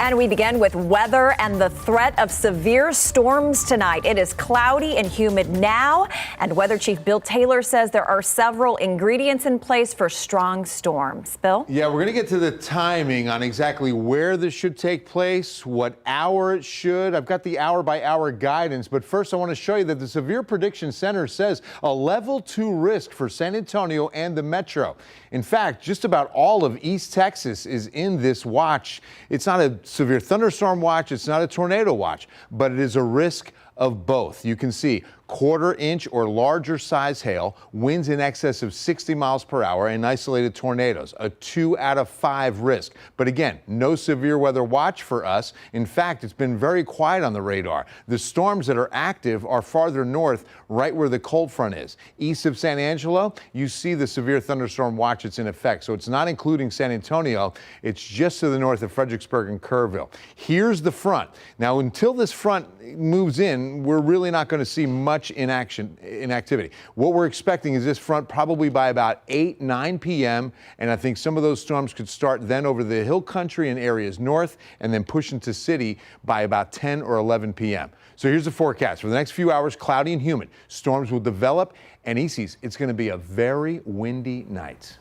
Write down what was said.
And we begin with weather and the threat of severe storms tonight. It is cloudy and humid now, and Weather Chief Bill Taylor says there are several ingredients in place for strong storms. Bill? Yeah, we're going to get to the timing on exactly where this should take place, what hour it should. I've got the hour-by-hour guidance, but first I want to show you that the Severe Prediction Center says a level 2 risk for San Antonio and the metro. In fact, just about all of East Texas is in this watch. It's not a severe thunderstorm watch, it's not a tornado watch, but it is a risk of both. You can see 1/4 inch or larger size hail, winds in excess of 60 miles per hour, and isolated tornadoes, a 2 out of 5 risk. But again, no severe weather watch for us. In fact, it's been very quiet on the radar. The storms that are active are farther north, right where the cold front is. East of San Angelo, you see the severe thunderstorm watch that's in effect. So it's not including San Antonio. It's just to the north of Fredericksburg and Kerrville. Here's the front. Now, until this front moves in, we're really not going to see much inactivity. What we're expecting is this front probably by about 8-9 p.m. And I think some of those storms could start then over the hill country and areas north and then push into city by about 10 or 11 p.m. So here's the forecast. For the next few hours, cloudy and humid. Storms will develop, and ECs, it's going to be a very windy night.